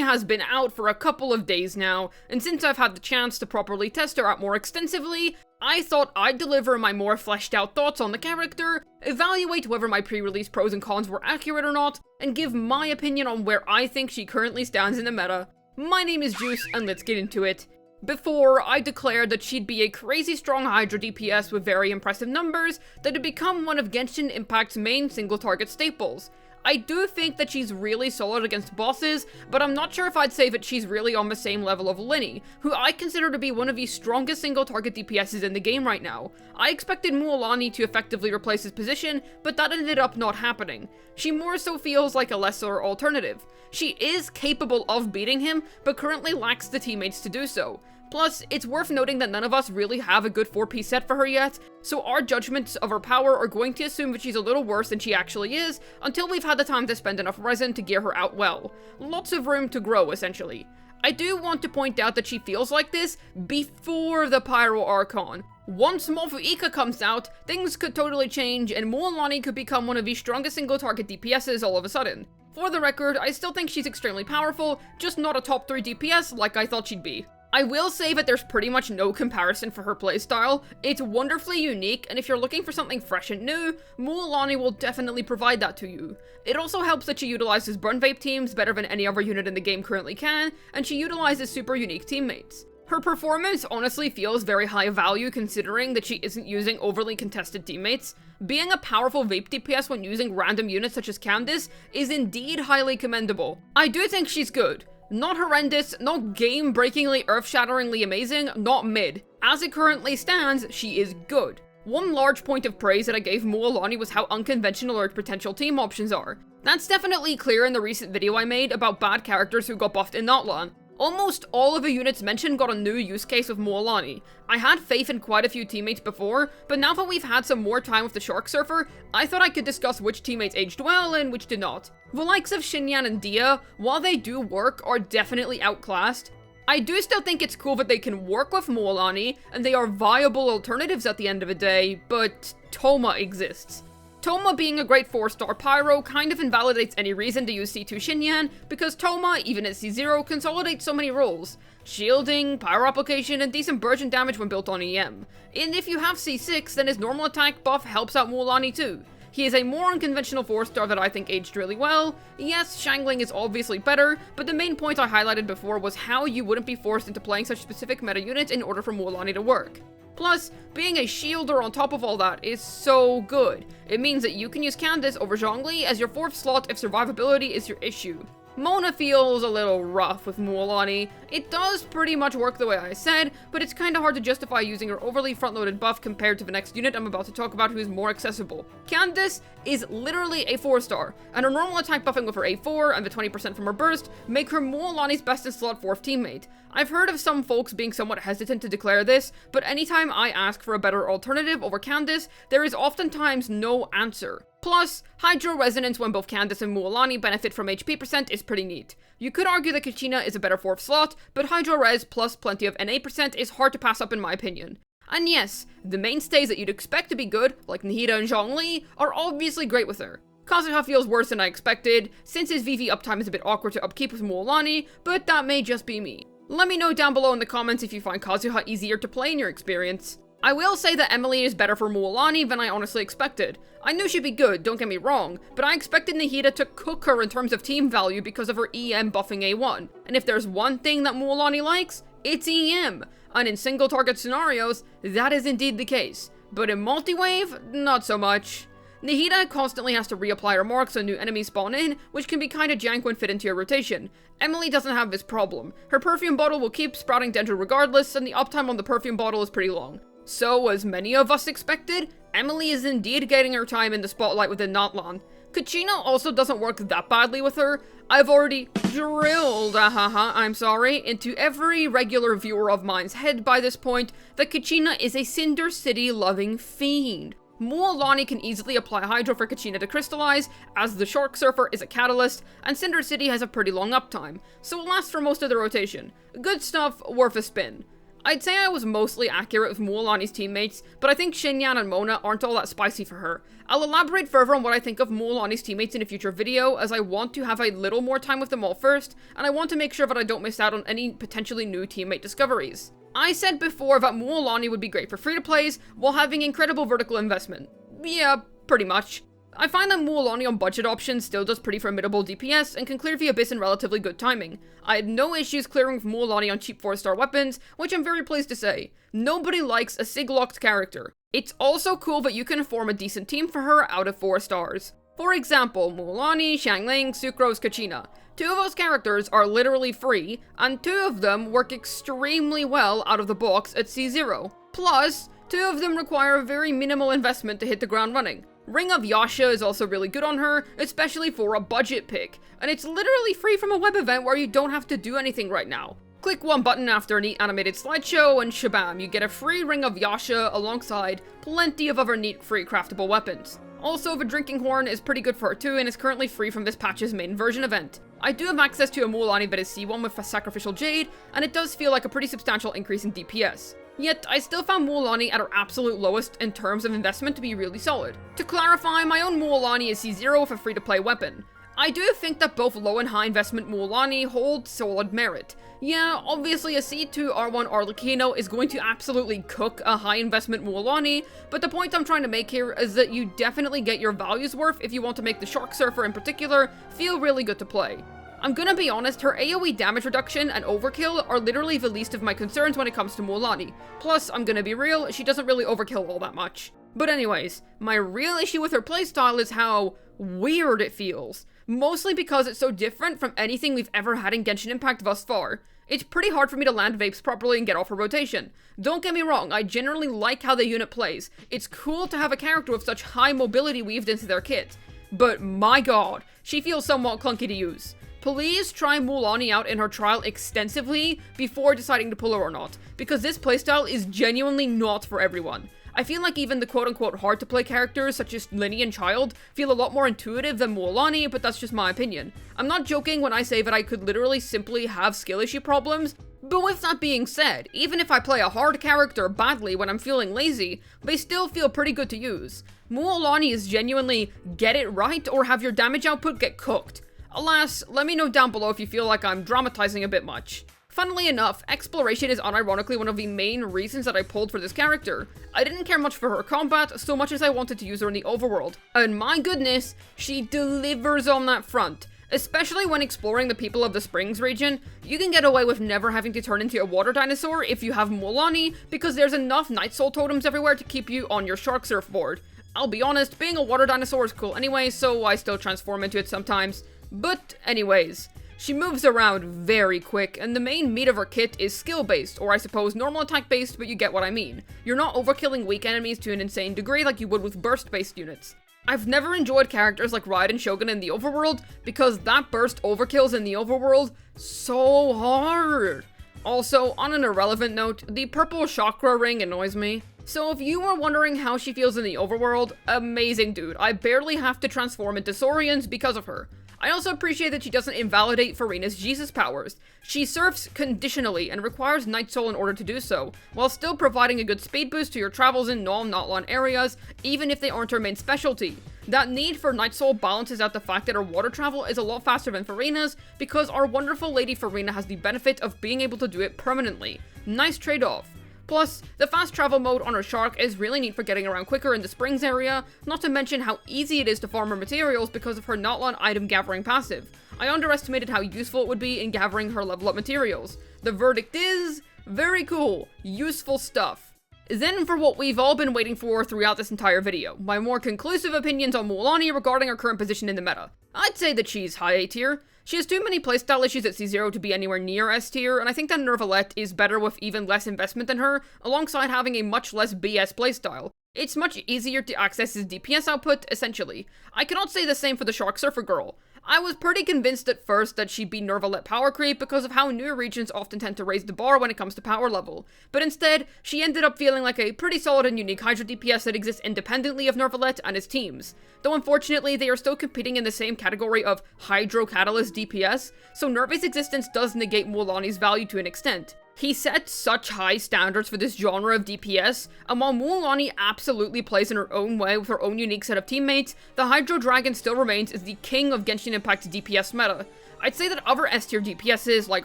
has been out for a couple of days now, and since I've had the chance to properly test her out more extensively, I thought I'd deliver my more fleshed out thoughts on the character, evaluate whether my pre-release pros and cons were accurate or not, and give my opinion on where I think she currently stands in the meta. My name is Juice, and let's get into it. Before, I declared that she'd be a crazy strong Hydra DPS with very impressive numbers that had become one of Genshin Impact's main single-target staples. I do think that she's really solid against bosses, but I'm not sure if I'd say that she's really on the same level of Linny, who I consider to be one of the strongest single-target DPSs in the game right now. I expected Mualani to effectively replace his position, but that ended up not happening. She more so feels like a lesser alternative. She is capable of beating him, but currently lacks the teammates to do so. Plus, it's worth noting that none of us really have a good 4-piece set for her yet, so our judgments of her power are going to assume that she's a little worse than she actually is, until we've had the time to spend enough resin to gear her out well. Lots of room to grow, essentially. I do want to point out that she feels like this before the Pyro Archon. Once Ika comes out, things could totally change, and Mualani could become one of the strongest single-target DPSs all of a sudden. For the record, I still think she's extremely powerful, just not a top 3 DPS like I thought she'd be. I will say that there's pretty much no comparison for her playstyle. It's wonderfully unique, and if you're looking for something fresh and new, Mualani will definitely provide that to you. It also helps that she utilizes burn vape teams better than any other unit in the game currently can, and she utilizes super unique teammates. Her performance honestly feels very high value considering that she isn't using overly contested teammates. Being a powerful vape DPS when using random units such as Candice is indeed highly commendable. I do think she's good. Not horrendous, not game-breakingly, earth-shatteringly amazing, not mid. As it currently stands, she is good. One large point of praise that I gave Mualani was how unconventional her potential team options are. That's definitely clear in the recent video I made about bad characters who got buffed in Notlan. Almost all of the units mentioned got a new use case with Mualani. I had faith in quite a few teammates before, but now that we've had some more time with the Shark Surfer, I thought I could discuss which teammates aged well and which did not. The likes of Xinyan and Dia, while they do work, are definitely outclassed. I do still think it's cool that they can work with Mualani, and they are viable alternatives at the end of the day, but Thoma exists. Thoma being a great 4-star Pyro kind of invalidates any reason to use C2 Xinyan, because Thoma, even at C0, consolidates so many roles. Shielding, Pyro application, and decent burgeon damage when built on EM. And if you have C6, then his normal attack buff helps out Mualani too. He is a more unconventional 4-star that I think aged really well. Yes, Shangling is obviously better, but the main point I highlighted before was how you wouldn't be forced into playing such specific meta units in order for Mualani to work. Plus, being a shielder on top of all that is so good. It means that you can use Candice over Zhongli as your 4th slot if survivability is your issue. Mona feels a little rough with Mualani. It does pretty much work the way I said, but it's kinda hard to justify using her overly front-loaded buff compared to the next unit I'm about to talk about who is more accessible. Candice is literally a 4-star, and her normal attack buffing with her A4 and the 20% from her burst make her Mualani's best in slot 4th teammate. I've heard of some folks being somewhat hesitant to declare this, but anytime I ask for a better alternative over Candice, there is oftentimes no answer. Plus, Hydro Resonance when both Candice and Mualani benefit from HP percent is pretty neat. You could argue that Kachina is a better 4th slot, but Hydro Res plus plenty of NA percent is hard to pass up in my opinion. And yes, the mainstays that you'd expect to be good, like Nahida and Zhongli, are obviously great with her. Kazuha feels worse than I expected, since his VV uptime is a bit awkward to upkeep with Mualani, but that may just be me. Let me know down below in the comments if you find Kazuha easier to play in your experience. I will say that Emily is better for Mualani than I honestly expected. I knew she'd be good, don't get me wrong, but I expected Nahida to cook her in terms of team value because of her EM buffing A1. And if there's one thing that Mualani likes, it's EM. And in single target scenarios, that is indeed the case. But in multi-wave, not so much. Nahida constantly has to reapply her marks when new enemies spawn in, which can be kinda jank when fit into your rotation. Emily doesn't have this problem. Her perfume bottle will keep sprouting Dendro regardless, and the uptime on the perfume bottle is pretty long. So, as many of us expected, Emily is indeed getting her time in the spotlight within Notlan. Kachina also doesn't work that badly with her. I've already drilled, into every regular viewer of mine's head by this point that Kachina is a Cinder City loving fiend. Mualani can easily apply Hydro for Kachina to crystallize, as the Shark Surfer is a catalyst, and Cinder City has a pretty long uptime, so it lasts for most of the rotation. Good stuff, worth a spin. I'd say I was mostly accurate with Mualani's teammates, but I think Xinyan and Mona aren't all that spicy for her. I'll elaborate further on what I think of Mualani's teammates in a future video, as I want to have a little more time with them all first, and I want to make sure that I don't miss out on any potentially new teammate discoveries. I said before that Mualani would be great for free-to-plays, while having incredible vertical investment. Yeah, pretty much. I find that Mualani on budget options still does pretty formidable DPS and can clear the Abyss in relatively good timing. I had no issues clearing with Mualani on cheap 4-star weapons, which I'm very pleased to say. Nobody likes a sig-locked character. It's also cool that you can form a decent team for her out of 4 stars. For example, Mualani, Xiangling, Sucrose, Kachina. 2 of those characters are literally free, and 2 of them work extremely well out of the box at C0. Plus, 2 of them require very minimal investment to hit the ground running. Ring of Yasha is also really good on her, especially for a budget pick, and it's literally free from a web event where you don't have to do anything right now. Click one button after a neat animated slideshow and shabam, you get a free Ring of Yasha alongside plenty of other neat free craftable weapons. Also, the Drinking Horn is pretty good for her too and is currently free from this patch's main version event. I do have access to a Mualani that is C1 with a Sacrificial Jade, and it does feel like a pretty substantial increase in DPS. Yet, I still found Mualani at her absolute lowest in terms of investment to be really solid. To clarify, my own Mualani is C0 with a free-to-play weapon. I do think that both low and high investment Mualani hold solid merit. Yeah, obviously a C2 R1 Arlecchino is going to absolutely cook a high investment Mualani, but the point I'm trying to make here is that you definitely get your value's worth if you want to make the Shark Surfer in particular feel really good to play. I'm gonna be honest, her AoE damage reduction and overkill are literally the least of my concerns when it comes to Mualani. Plus, I'm gonna be real, she doesn't really overkill all that much. But anyways, my real issue with her playstyle is how weird it feels. Mostly because it's so different from anything we've ever had in Genshin Impact thus far. It's pretty hard for me to land vapes properly and get off her rotation. Don't get me wrong, I generally like how the unit plays. It's cool to have a character with such high mobility weaved into their kit. But my god, she feels somewhat clunky to use. Please try Mualani out in her trial extensively before deciding to pull her or not, because this playstyle is genuinely not for everyone. I feel like even the quote-unquote hard-to-play characters, such as Linny and Child, feel a lot more intuitive than Mualani, but that's just my opinion. I'm not joking when I say that I could literally simply have skill issue problems, but with that being said, even if I play a hard character badly when I'm feeling lazy, they still feel pretty good to use. Mualani is genuinely get it right or have your damage output get cooked. Alas, let me know down below if you feel like I'm dramatizing a bit much. Funnily enough, exploration is unironically one of the main reasons that I pulled for this character. I didn't care much for her combat so much as I wanted to use her in the overworld, and my goodness, she delivers on that front. Especially when exploring the People of the Springs region, you can get away with never having to turn into a water dinosaur if you have Mualani, because there's enough Night Soul totems everywhere to keep you on your shark surfboard. I'll be honest, being a water dinosaur is cool anyway, so I still transform into it sometimes. But anyways, she moves around very quick, and the main meat of her kit is skill-based, or I suppose normal attack-based, but you get what I mean. You're not overkilling weak enemies to an insane degree like you would with burst-based units. I've never enjoyed characters like Raiden Shogun in the overworld, because that burst overkills in the overworld so hard. Also, on an irrelevant note, the purple chakra ring annoys me. So if you were wondering how she feels in the overworld, amazing dude. I barely have to transform into Saurians because of her. I also appreciate that she doesn't invalidate Farina's Jesus powers. She surfs conditionally and requires Night Soul in order to do so, while still providing a good speed boost to your travels in non-Notlan areas, even if they aren't her main specialty. That need for Night Soul balances out the fact that her water travel is a lot faster than Farina's, because our wonderful Lady Farina has the benefit of being able to do it permanently. Nice trade-off. Plus, the fast travel mode on her Shark is really neat for getting around quicker in the Springs area, not to mention how easy it is to farm her materials because of her Notlan item gathering passive. I underestimated how useful it would be in gathering her level up materials. The verdict is, very cool, useful stuff. Then for what we've all been waiting for throughout this entire video, my more conclusive opinions on Mualani regarding her current position in the meta. I'd say that she's high A tier. She has too many playstyle issues at C0 to be anywhere near S tier, and I think that Nervalette is better with even less investment than her, alongside having a much less BS playstyle. It's much easier to access his DPS output, essentially. I cannot say the same for the Shark Surfer girl. I was pretty convinced at first that she'd be Nervalette power creep because of how new regions often tend to raise the bar when it comes to power level, but instead, she ended up feeling like a pretty solid and unique Hydra DPS that exists independently of Nervalette and his teams. Though unfortunately, they are still competing in the same category of Hydro Catalyst DPS, so Nerve's existence does negate Mualani's value to an extent. He set such high standards for this genre of DPS, and while Mualani absolutely plays in her own way with her own unique set of teammates, the Hydro Dragon still remains as the king of Genshin Impact's DPS meta. I'd say that other S-tier DPSs like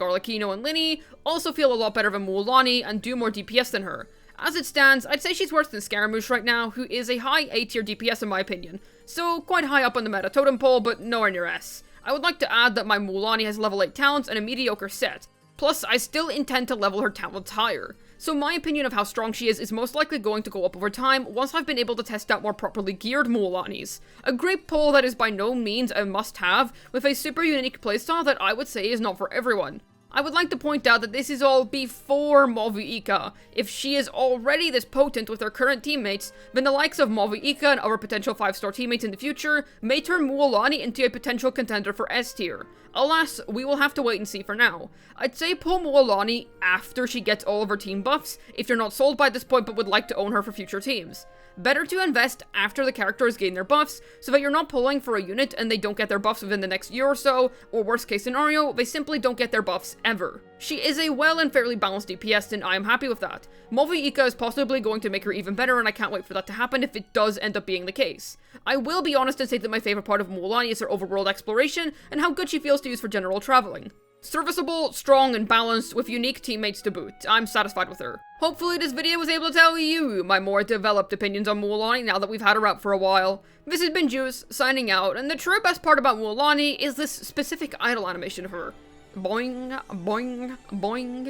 Arlecchino and Linny also feel a lot better than Mualani and do more DPS than her. As it stands, I'd say she's worse than Scaramouche right now, who is a high A-tier DPS in my opinion, so quite high up on the meta totem pole, but nowhere near S. I would like to add that my Mualani has level 8 talents and a mediocre set. Plus, I still intend to level her talents higher, so my opinion of how strong she is most likely going to go up over time once I've been able to test out more properly geared Mualanis. A great pull that is by no means a must-have, with a super unique playstyle that I would say is not for everyone. I would like to point out that this is all before Movuika. If she is already this potent with her current teammates, then the likes of Movuika and other potential 5-star teammates in the future may turn Mualani into a potential contender for S tier. Alas, we will have to wait and see for now. I'd say pull Mualani after she gets all of her team buffs, if you're not sold by this point but would like to own her for future teams. Better to invest after the characters gain their buffs, so that you're not pulling for a unit and they don't get their buffs within the next year or so, or worst case scenario, they simply don't get their buffs ever. She is a well and fairly balanced DPS and I am happy with that. Movuika is possibly going to make her even better and I can't wait for that to happen if it does end up being the case. I will be honest and say that my favorite part of Mualani is her overworld exploration and how good she feels to use for general traveling. Serviceable, strong, and balanced, with unique teammates to boot. I'm satisfied with her. Hopefully this video was able to tell you my more developed opinions on Mualani now that we've had her out for a while. This has been Juice, signing out, and the true best part about Mualani is this specific idle animation of her. Boing, boing, boing.